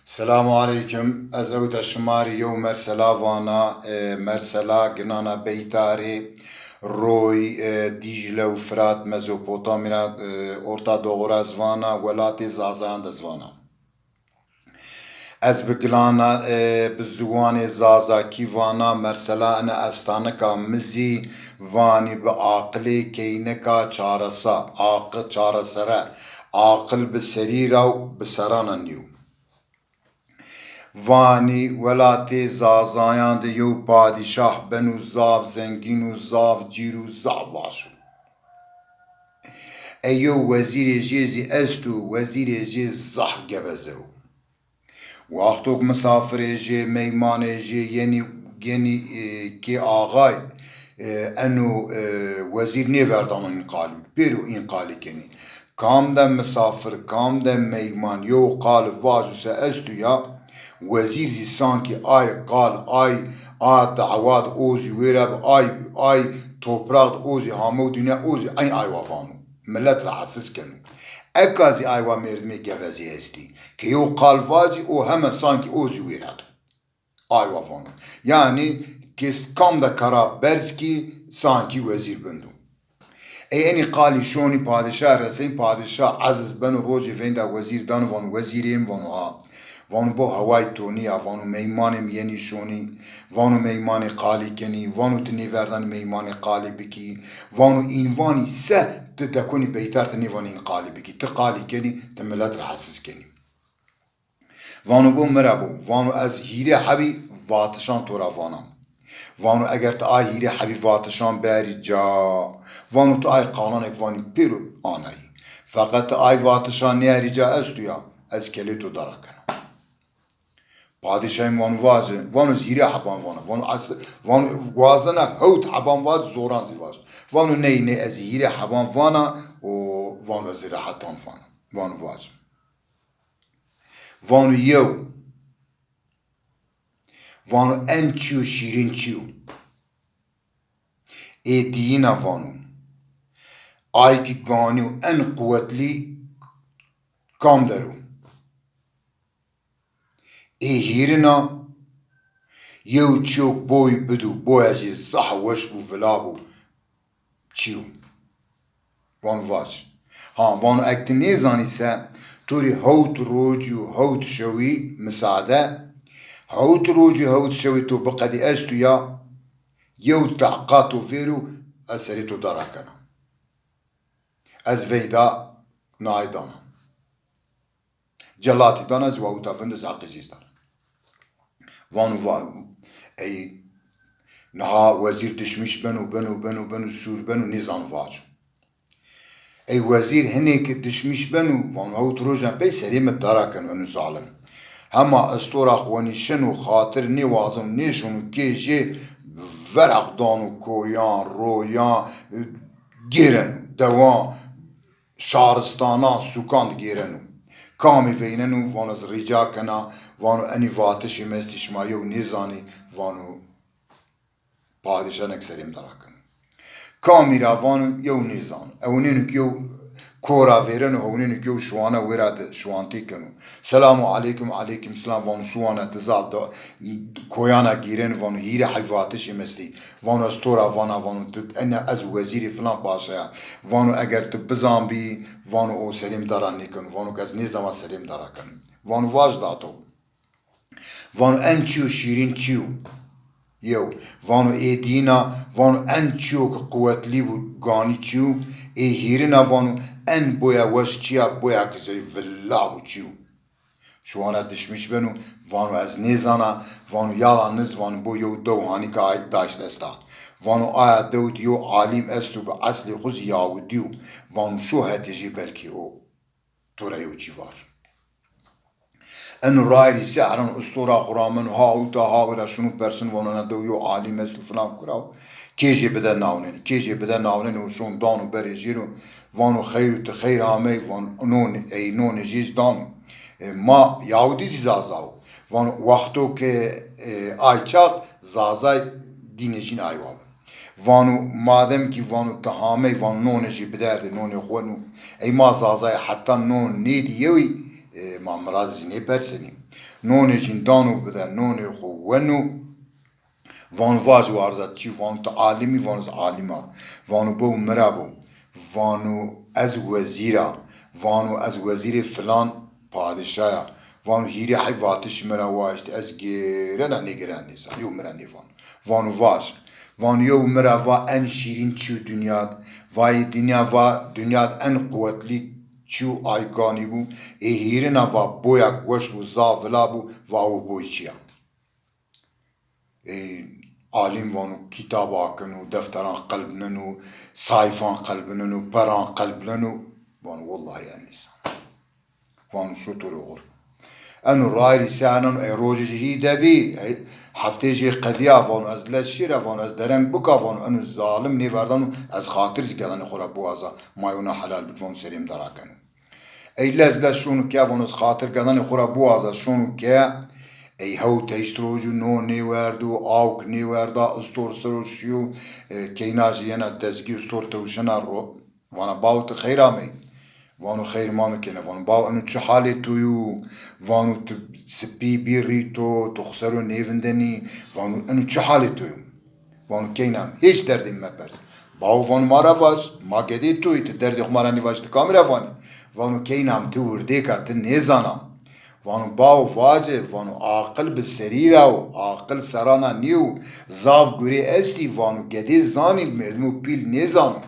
السلام عليكم. أزود الشماري يوم مرسلا فانا مرسلا جنانا بيتاري روي ديجلة وفرات مزوبوطاميا أورتا دوغورا زفانا ولاتي زازان دزفانا از بگلانا بزوان زازا کیوانا مرسلا انا استانکا مزی وانی با عقلی کینکا چارسا عاقل چارسره عاقل بسریرا و بسرانا نیو وانی ولاتي زازایان دیو پادشاه بنو زاب زنگین و زاف جیرو زاب باشو ایو وزیر جیزی استو وزیر جیز زح گبزو وقتوك مسافر جي ميمان جي يعني كي آغاي انو وزير نيفردان انقالي بيرو انقالي كني كام دا مسافر كام دا ميمان يو قال فاجو سأستو يا وزير زي سانكي آي قال آي دعوات اوزي ويراب آي توبراغ اوزي هامو دنيا اوزي اي وافانو ملت رحسس كنو اكازي ايوا مردمي جوازي استي كي يو قالفاجي او هما سانكي اوزي ويرادو ايوا فانو يعني كيس كام دا كرا برزكي سانكي وزير بندو اي اني قالي شوني پادشاه رسين پادشاه عزز بنو روجي فين دا وزير دانو فانو وزيرين فانو ها وانو بو هواي توني وانو ميمان يني شوني وانو ميمان قالي كني وانو تني وردن ميمان قالي بكي وانو انواني سه تدكوني بيتار تني وانو قالي بكي تقالي كني تملات رحسس كني وانو بو مرابو وانو از هيري حبي واتشان تورا وانا وانو اگر تا هيري حبي واتشان باري جا وانو تا قانونك وانو بيرو آناي فقط واتشان نياري جا استويا از كليتو داركن پادشاهیم وانو واجه وانو زیره حبان وانو وازنه هوت حبان واج زوران زیر واج وانو نه از زیره حبان و وانو زیره حتان وانو واج وانو یو وانو انچیو شیرین چیو ای دینا وانو آی کی گانیو ان قوتلی کام درو ای هیرنا یو چوک بوی بدو بوی اجی صح وش بو فلا بو چیو وان واج ها وانو اکت نیزانی سه توری هوت روجی و هوت شوی مساعده هوت روجی هوت شوی تو بقدی اشتو یا یو تعقاتو فيرو اسريتو دراكنا از ويدا نايدانا جلاتي دانا زواوتا فندس عقيزيز دانا وانو اي نها وزير دشمش بنو سور بنو نيزان واجو اي وزير هنيك دشمش بنو وانو هو تروجنا بي سليم الدراكن وانو ظالم هما استوراخ واني شنو خاطر نيوازن نيشونو كيجي ورق دانو كويان رويان گيرن دوان شارستانا سوكان گيرنو كامي فيننو وانو زريجا كنا وانو اني واتشي مستش ما يو نيزاني وانو پادشانك سليم دراكن كامي را وانو يو نيزان اونينو يو كورا فيرنو هونينو يو شوانا وراد شوانتي كنو سلام عليكم عليكم سلام وانو شوانا تزال دا كويانا گيرن وانو هيري حيواتشي مستي وانو استورا وانو انا از وزيري فلان باشا وانو اگر تبزان بي وانو او سليم داران نكن وانو كز نيزاما سليم داراكن وانو واج داتو وانو انچيو شيرين چيو يو وانو اي دينا وانو انچيو قوت ليبو غاني چيو اي هيرنا وانو ان بويا وش چيا بويا كزي فلابو چيو شوانا دشمش بنو وانو از نيزانا وانو يالا نز وانو بو يو دو هاني كا داش دستا وانو آيا دوت يو عالم استو بأصل خوز ياو ديو وانو شو هتجي بلكي او تورا يو چي واسو انو رايري سعران اسطورا خرامن هاوتا هاورا شنو برسن وانا ندو يو عالم استو فلان كراو كيجي بدا ناونن وشون دانو بريجيرو وانو خير تخير عامي وانو نون اي نون جيز دانو ما يهودي زازاو وانو وقتو که آيچاق زازاي دينجين آيواب وانو مادم كي وانو تهامي وانو نون جي بدارد نون يخوانو اي ما زازاي حتى نون نيدي يوي ما مراز زینه برسنی نون جندانو بده نون خوونو وان واج وارزات چی وان تعالیمی وان از عالما وانو بو مرابو وانو از وزیرا وانو از وزیر فلان پادشاه وانو هیری حیواتش مرا واشت از گیرنا نگران نیسا یو مرا نیوان وانو واج وانو یو مرا وا ان شیرین چیو دنیاد وای دنیاد ان قوتلی چیو آیگانی بو هیرنا وا بویا گوش بو زاولا بو واو بوی چیا عالم وانو کتاب آکنو دفتران قلب ننو صایفان قلب ننو پران قلب ننو وانو والله يا نسان وانو شطور غور انو رای رسانو ای روژ جهی دبی هفته جی قدیا وانو از لشیره وانو از درنگ بکا وانو انو ظالم نیوردانو از خاطر زگلن خورا بوازا مایونا حلال بود وانو سریم دراکنو ای لز شونو که وانو از خاطر گلن خورا بوازا شونو که ای هاو تیشتروجو نو نیوردو آوک نیوردا استور سروشیو کیناجی ینا دزگی استور توشنا رو وانا باوت خیرامی وانو خیر مانو کنه وانو باو انو چه حالی تویو وانو سپی بیریتو تخسرو نیوندنی وانو انو چه حالی تویو وانو کینام هیچ دردی مپرس باو وانو مارا واش ما گدی توی تو دردی خمارا نیواش تو کامرا وانی وانو کینام تو ورده که تو نیزانم وانو باو واجه وانو عاقل بسریرا و عاقل سرانا نیو زاف گوری استی وانو گدی زانی مردمو پیل نیزانو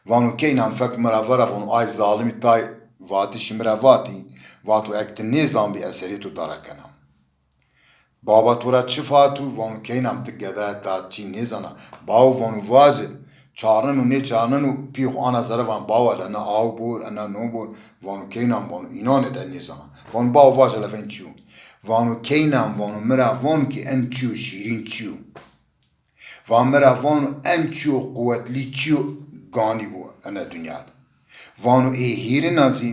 وانو کینام فک مراورا وانو آی ظالمی تای واتش مراواتی واتو اکت نیزان بی اثری تو دارا کنم بابا تو را چه فاتو وانو کینام تگده تا چی نیزانا باو وانو واجه چارنو نه چارنو پیخ آنا سر وان باو لنا آو بور انا نو بور وانو کینام وانو اینا نده نیزانا وانو باو واجه لفن چیو وانو کینام وانو مرا وانو که ان چیو شیرین چیو وان مرا وانو ان چیو قوتلی چیو گانی بو انا دنیا وانو ای هیر نازی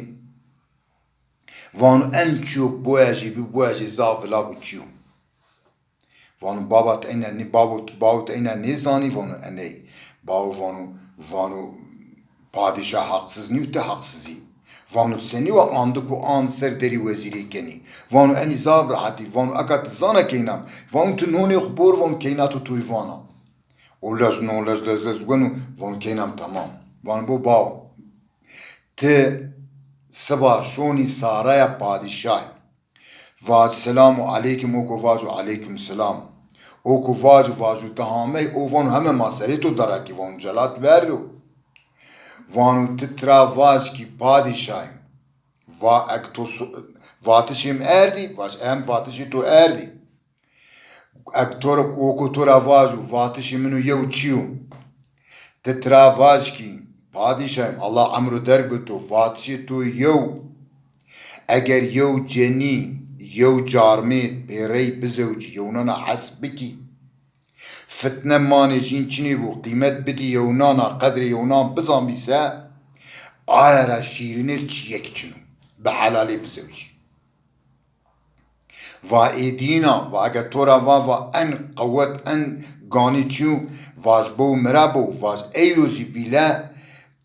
وانو ان چیو بویجی بی بویجی زاولا بو چیو وانو بابات اینا نی باوت اینا نیزانی وانو انی باو وانو پادشاه حقسız نیو ته حقسızی وانو سنی و آندکو آن سر دری وزیری کنی وانو انی زاب راحتی وانو اکات زانا کینام وانو تو نونی خبور وانو کیناتو توی وانا ولز نو لز وانو کینام تمام وانو بو باو ته سبا شونی سارای پادشاه واج سلام علیکم اوکو واجو علیکم سلام اوکو واجو تهامه او وانو همه مسئله تو داره که وانو جلات بردو وانو تترا واج کی پادشاه و اکتو واتشیم اردی واج ام واتشی تو اردی اکتور اوکو تورا واجو واتشی منو یو چیو تترا واج کی پادشاه الله امرو درگتو واتشی تو یو اگر یو جنی یو جارمید بیری بزوج یونانا حسبکی فتنه مانه جین چنی بو قیمت بدی یونانا قدر یونان بزان بیسه آیا را شیرینر چی یک چنو به حلالی بزوج و ایدینا و اگر تورا و ان قوت ان گانی چو واج بو مرابو واج ایروزی بیله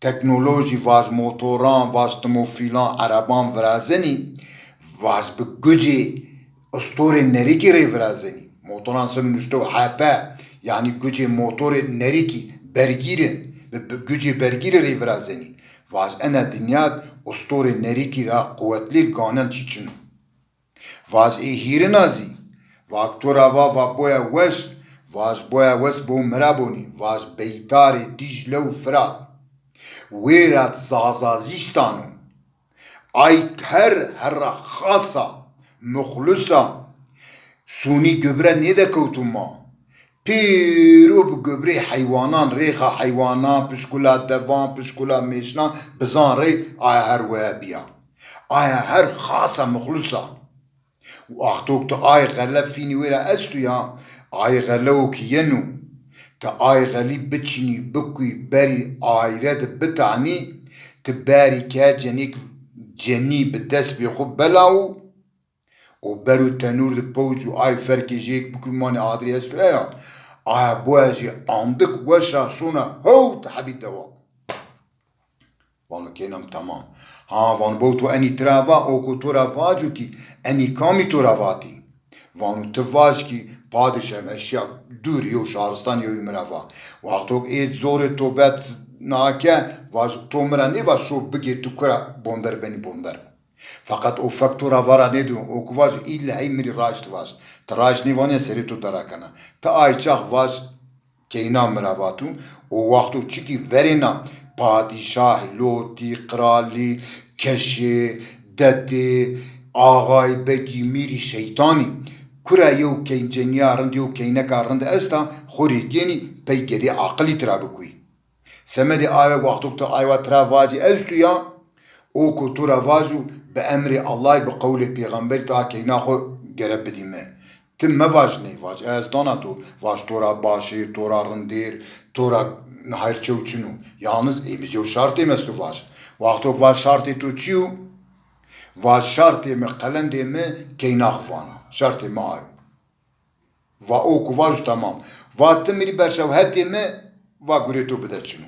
تکنولوژی واج موتوران واج تموفیلان عربان ورازنی واز به گوجی استور نریکی ری ورازنی موتوران سر نشتو حپا یعنی گوجی موتور نریکی برگیرن به گوجی برگیر ری ورازنی واز انا دنیاد استور نریکی را قوتلی گانن چیچن واز ای هیر نازی واکتورا و بویا وش واز بویا وش بو مرابونی واز بیتار دیجلو فرات ویرات زازازیستانو ay her khasa mukhlusa suni göbre ne de kutuma پیرو بگبری حیوانان ریخا حیوانان پشکولا دوان پشکولا میشنا بزان ری آیا هر ویا بیا آیا هر خاصا مخلصا و اختوک تا آی غلا فینی ویرا استو یا آی غلاو کینو تا آی غلی بچینی بکوی بری آیرد بتانی تباری که جنیک جنی به دست بی خوب بلاو و برو تنور ده پوچ و آی فرکی جیک بکوی مانی آدری هستو ایا آیا بوازی اندک وشا شونه هو تحبید دوا وانا کینم تمام ها وان بو تو اني ترافا او کو تو رافاجو کی اني کامی تو رافاتی وانو تواج کی پادشم اشیا دور یو شهرستان یو مرافا وقتو ای زور تو بت ناکه واج تو مرانی و شو بگی تو کرا بوندر بنی بوندر فقط او فاکتورا وارا ندو او کواج ایل هی میری راجت واج تراج نیوانه سری تو دراکنه تا آی چاق واج که اینا مرواتو او وقتو چکی ورینا پادشاه لوتی قرالی کشی دده آغای بگی میری شیطانی کرا یو که جنیارند یو که نکارند استا خوری گینی پیگدی عقلی ترابکوی سمدی آیا وقتو تا آیا تراواجی استو یا او کو تراواجو به امر الله به قول پیغمبر تا که ناخو گرب بدیمه تم مواج نی واج از دانا تو واج تورا باشی تورا رندیر تورا هر چوچنو yalnız biz yo şartı mestu vaş vaqto vaş şartı tu çiu vaş şartı me qalende me keynaxvana şartı me ay va o ku vaş tamam va temri berşav heti me va guretu bedeçinu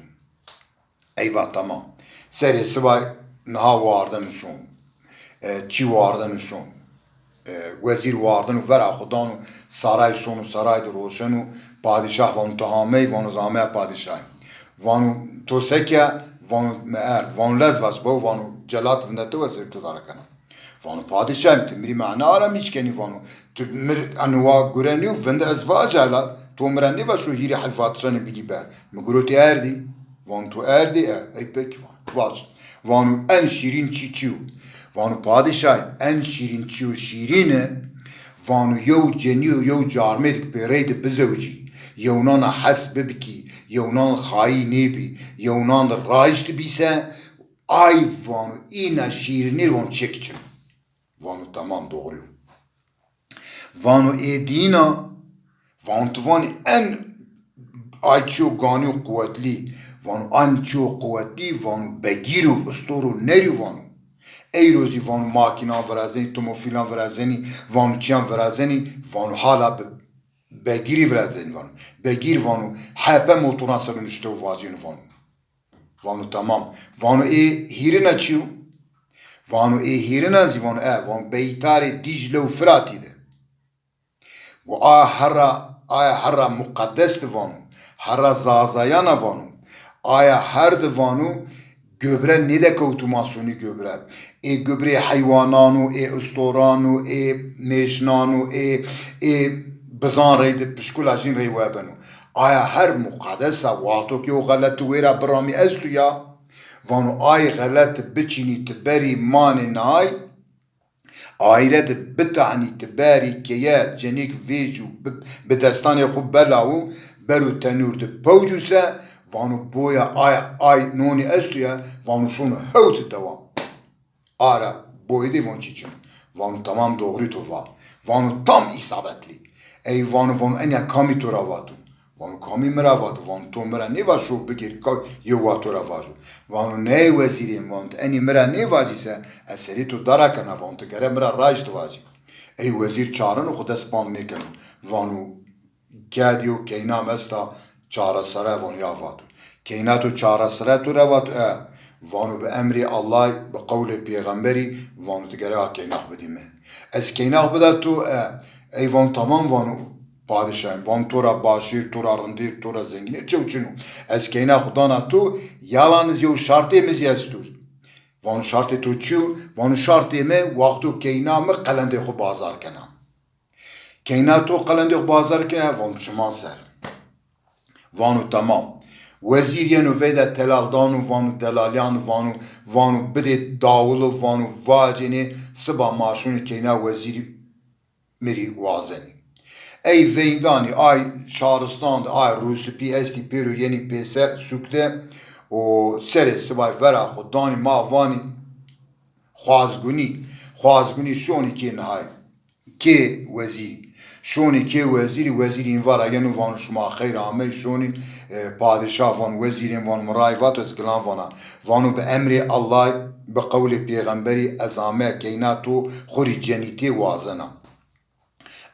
eyvah tamam seri svay naha vardan şon çi vardan şon وزیر واردن و ورع خدان و سرای شون و سرای روشن و پادشاه وانو تهامه وانو زامه پادشاه وانو توسکه وانو مرد وانو لزوش با وانو جلات وندته و سرکتو داره کنه وانو پادشاه تمری معنا آرام ایچ کنی وانو تمر انواع گرنی و وند ازواج هلا تو مرنی و شو هیری حلفاتشانی بگی به مگرو تی اردی وانو تو اردی ای پکی واج وانو en şirin çiçiu وانو پادشاه en şirin çiu şirine وانو یو جنیو یو جارمدک برید بزوجی یونان حسب بکی یونان خایی نیبی یونان رایشت بیسه ay وانو اینا şirinir وانو çekçim وانو tamam doğru وانو ایدینا وانو توانی en ayço gani kuvvetli وانو anço kuvvetli وانو بگیرو استورو نریو وانو ای روزی وانو ماکینا ورازنی تومو فیلان ورازنی وانو چیان ورازنی وانو حالا بگیری ورازنی وانو بگیر وانو حپه موتونا سرون اشتو واجین وانو tamam وانو ای هیرنا چیو وانو ای هیرنا زی وانو بیتار دیجله و فراتی ده و آیا هر مقدس ده وانو هر زازایانا وانو آیا هر ده وانو göbre ne de kautumasyonu göbre. Göbre hayvananu, ustoranu, meşnanu, bizan reydi, pişkulajin reyvebenu. Aya her mukaddesa vato ki o galatı vera brami estu ya. Vanu ay galatı biçini tiberi mani nay. Aile de bitani tiberi keye cenik veju bedestani xub belahu beru tenurdu pavcusa وانو بویا ay noni estuya vanu şunu hevt devam ara boydi von çiçim vanu tamam doğru tova vanu tam isabetli ey vanu enya kami toravatu vanu kami meravatu vanu to mera ne va şu bigir yewa toravaju vanu ne vezirim vanu eni mera ne vacise eseri to darakana vanu gere mera raj tovaji ey vezir çağırın xuda span ne kanu vanu gadiyo keynam esta çara sara vanu yavatu كيناتو چارا سراتو روات وانو بأمر الله بقول پیغمبری وانو تگره كيناخ بديمه از كيناخ بداتو ای وان تمام وانو پادشاهم وان تورا باشیر تورا رندیر تورا زنگینه چو چنو از كيناخ دانا تو یالانز یو شرطی مزیستور وانو شرطی تو چو وانو شرطی مه وقتو كينام قلنده خو بازار کنم كيناتو قلنده خو بازار کنم وانو چمان سر وانو تمام وزیریان و ویده تلالدان و وانو دلالیان وانو بده داول و وانو واجنه سبا ماشون کینا وزیری مری وازنی ای ویدانی ay şahristan'da ay Rusi PST Peru yeni PS sükte o sere sibay vera xudani mavani خوازگونی شونی که نهای که وزیری شونی که وزیری این وار اگه نوانو شما خیر همه شونی پادشاه وان وزیرین وان مرایفات از گلان وانا وانو به امر الله به قول پیغمبری ازامه کیناتو خوری جنیتی وازنا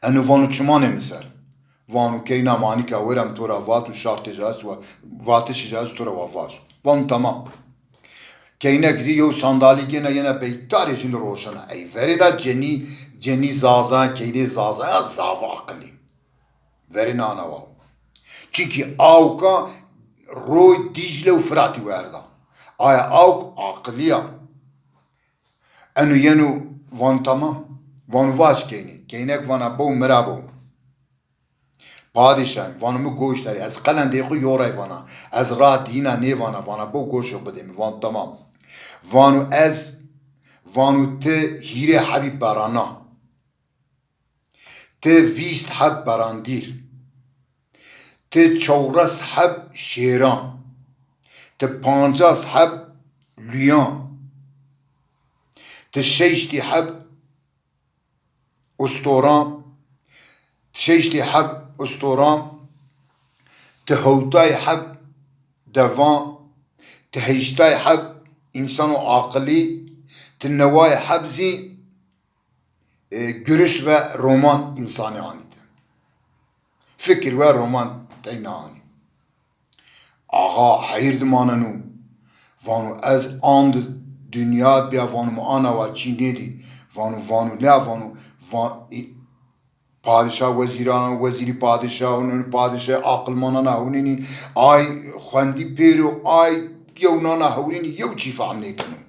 انو وانو چمانه مثل وانو کینا مانی که ورم تو را واتو شرط جاست و واتش جاست تو را وافاش وانو تمام كينك زي يو صندالي جينا ينا بيتاري جن روشنا اي فرينا جني زازا كيدي زازا زاف عقلي فرينا انا واو چيكي اوكا روي ديجلة وفراتي واردا ايا اوك عقلية انو ينو وان تمام وان واش كينك وانا بو مرابو پادشاه وانمو گوش داری از قلنده خو یورای وانا از را دینا نی وانا بو گوشو بدیم وان تمام وانو ته هیره حبیب برانا ته ویست حب براندیر ته چورس حب شیران ته پانجاس حب لیان ته شیشتی حب استوران شیشتی حب استوران تهوتاي حب دوان تهيشتاي حب إنسان عاقلي تنواي حبزي جرش و رومان إنساني هانيت فكر و رومان تينا هاني آغا حير دماننو وانو از آند دنیا بیا وانو معانا و چی نیدی وانو لا وانو پادشاه وزیران وزیری پادشاه پادشاه عقلمانا هونینی آی خواندی پیرو آی یونانا هونینی یو چی فهم نکنو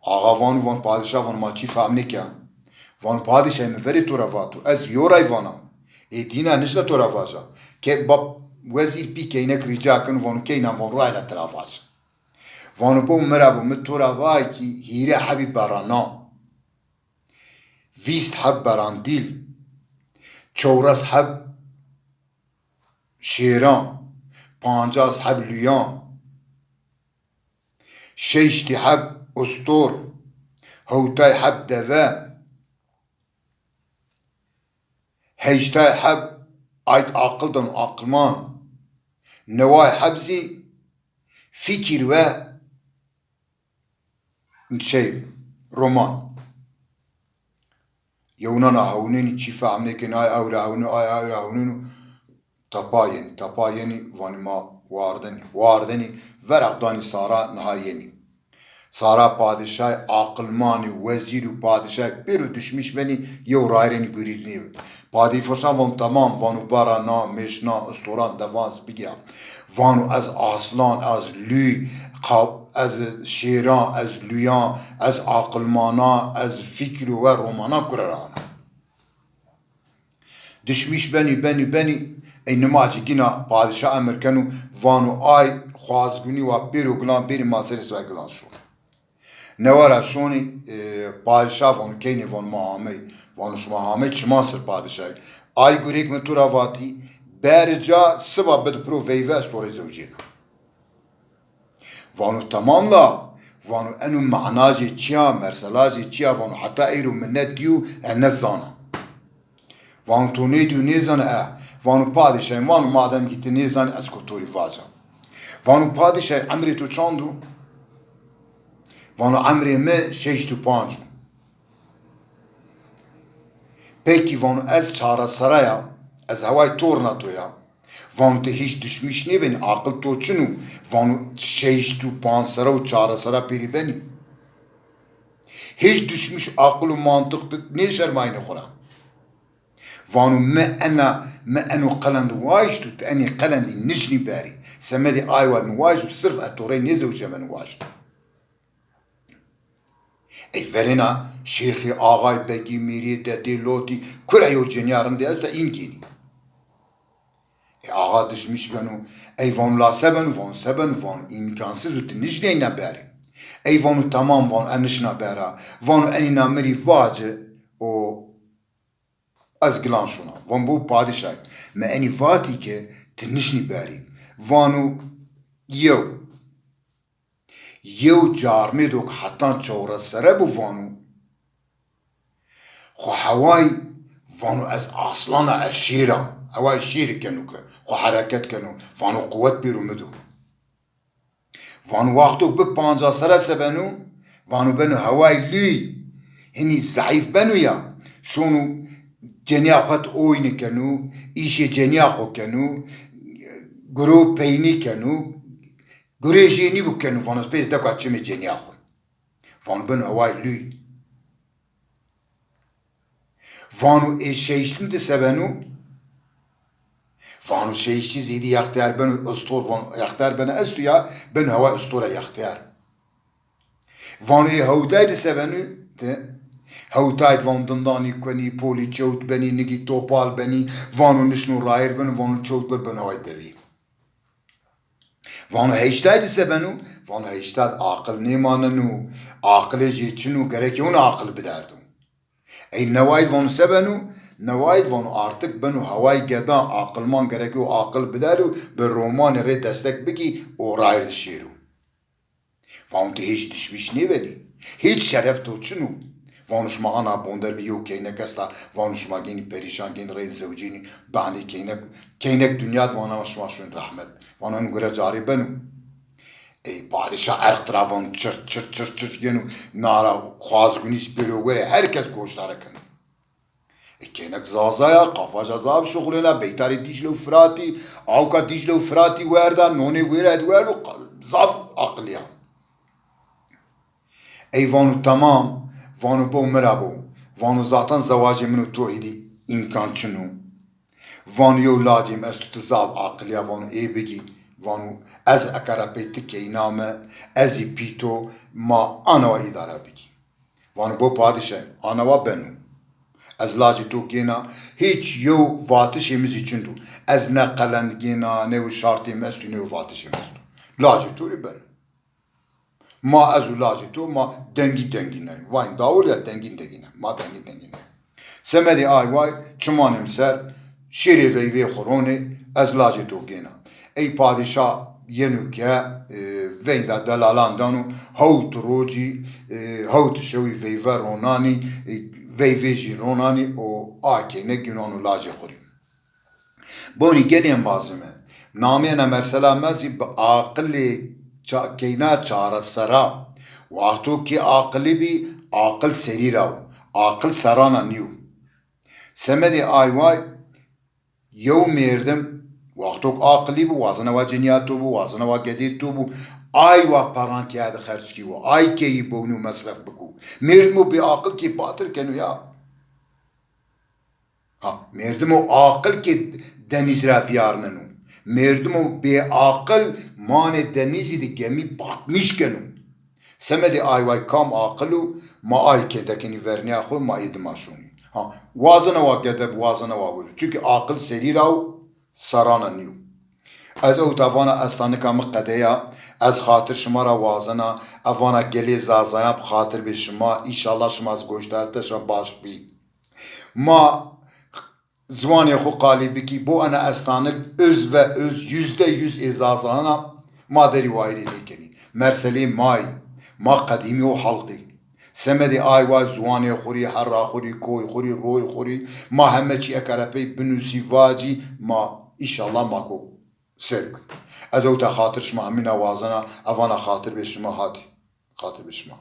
آقا وان پادشاه وان ما چی فهم نکن وان پادشاه مفری تو رواتو از یورای وانا ای دینا نشتا تو رواشا که با وزیر پی که اینک ریجا کن وانو که اینا وان رای لطرافاشا وانو بو مرابو متو روای که هیره حبی برانا ویست حب براندیل چورس حب شیران پانجاس حب لیان شیشتی حب استور هوتای حب دوه هیشتای حب آیت عقلدن عقلمان نوای حبزی فکر و رومان يونانا هونيني چی فهمنه که نای اورا هونینو تپاینی وانی ما واردنی ورقدانی سارا نهایینی سارا پادشاه عقلمانی وزیر و پادشاه بیرو دشمش بنی یو رایرینی گریدنی پادی فرشان وان تمام وانو بارا نا مشنا استوران دوانس بگیم وانو از اصلان از لی از شیران از لیان از عقلمانا از فکر و رومانا کررانا دشمیش بنی اینما چگینا پادشاه امریکنو وانو آی خوازگونی و پیرو گلان پیری ماسرس و گلان شو نوارا شونی پادشاه وانو کینی وان ماهامی وانو شما چما سر پادشاه آی گوریک من تو رواتی برجا سبا بد پرو ویوه استوری زوجینا وانو تمام لا وانو انو معناجي چیا مرسلاجي چیا وانو حتى ايرو من نديو النزانا وانو تو نديو نيزانا وانو پادشاه وانو مادم گيت نيزانا اسكوتوري واجا وانو پادشاه عمري تو چاندو وانو عمري ما 65 پeki وانو از چارا سرايا از هواي تورناتويا وانو ته هیچ دشمیش نی بینی عقل تو چنو وانو شیش تو پانچ سرا و چار سرا پیری بینی هیچ دشمیش عقل و منطق نی شرماینه خورم وانو ما انو قلند واجد تو تاني قلندی نجنی باری سمدی آیوان واجد صرف اتوری نزوجه من واجد ای ورنا شیخی آقای بگی میری ده لوتی کرایو جنیارم ده از ده این گینی آقا دشمیش بنو ای وان لاسه بنو وان سبن وان امکانسız و تنجنه نبری ای وانو تمام وان انش نبرا وانو انی نامری واجه و از گلان شونا وان بو پادشاه ما انی واتی که تنجنی بری وانو یو جارمه دوک حتی چورا سره بو وانو خو هوای وانو از اصلان عشیره هواي شير كانوا خو حركات كانوا فانو قوات بيرو مدو فانو وقتو ببانجا سرسة بنو فانو بنو هواي لي هني زعيف بنو يا شونو جنياخات اويني كانوا ايشي جنياخو كانوا جرو بيني كانوا گریجی بکنن فانو سپیس دکا چمی جنیا خون فانو بن هوای لوی فانو شیشتن ده سبنو فانو شیشتی زیدی یختیار بن استور فانو یختیار بن استو یا بن هوای استور یختیار فانو هودای ده سبنو ده هوتاید وان دندانی کنی پولی چوت بنی نگی توپال بنی وانو نشنو رایر بن وانو چوت بن هوای دوی وانو هیچتای دیسه بنو وانو هیچتاد عاقل نیماننو عاقل جیچنو گرک اون عاقل بدردو ای نواید وانو سبنو نواید وانو آرتک بنو هوای گدان عاقل مان گرک و عاقل بدردو به رومان ری دستک بگی او رایر دشیرو وانو تی هیچ تشویش نیبدی هیچ شرف تو چنو وانو شما انا بوندر بیو کینک اسلا وانو شما گینی پریشان گین رید زوجینی بانی کینک دنیا وانا شما شون رحمت وانا نگره جاری بنو ای پادشاه ارق طرفان چرت گنو نارا خوازگونیش بلو گره herkes گوشتاره کنو ای کینک زازایا قفاش عذاب شغلنا بیتاری دیجلو فراتی آوکا دیجلو فراتی وردن نونی گره دوردو زاف عقلیا ای وانو تمام وانو بو مرابو وانو ذاتن زواج منو توحیدی امکان چنو وانو یو لاجیم استو تزاب عقلیا وانو ای بگی وانو از اکارا پیتی که نامه ازی پیتو ما آنوا اداره بگی وانو بو پادشه آنوا بنو از لاجی تو گینا هیچ یو واتشی مزی چندو از نه قلند گینا نه و شارتی مستو نه و واتشی مستو لاجی توری بنو ما از لاجی تو ما دنگی نه واین داول یا دنگی نه ما دنگی نه سمدی آی وای چمانم سر شیری وی خورونه از لاجی تو گینا ای پادشاه ینو که ویدا دلالان دانو هوت روجی هوت شوی ویور رونانی ویجی رونانی او آکی نگینانو لاجی خوری بونی گلیم بازمه نامی نمرسلا مزی با عقل کینا چاره سرا وقتو که عقلی بی عقل سری راو عقل سرانا نیو سمدی آیوای یو میردم وقتو عقلی بو وازنه و جنیاتو بو وازنه و گدیتو بو آی و پرانتی هاد خرج کی و آی کی بونو مصرف بکو میردمو بی عقل کی پاتر کنو یا ها میردمو عقل کی دنیز رافیار ننو میردمو بی عقل مان دنیزی دی گمی باتمیش کنو سمدی آی وای کام عقلو ما آی که دکنی ورنیا خو ما ایدماشونی ها وازنه و گدب وازنه و ولو چونکه عقل سری راو سرانا نیو از او توانا استانه کام قدیا از خاطر شما را وازنا افانا گلی زازایا بخاطر به شما ایشالله شما از گوشتارته شما باش بی ما زوانی خو قالیبی کی بو انا استانه öz ve öz %100 izazana ma deri vayri lekeni merseli may ma kadimi o halqi semedi ay va zuvani khuri harra khuri koy khuri roy khuri ma hemmeçi ekarape binusi vaci ma inşallah mako serk از او تا خاطر شما همین آوازنا اوانا خاطر به شما هاتی خاطر به شما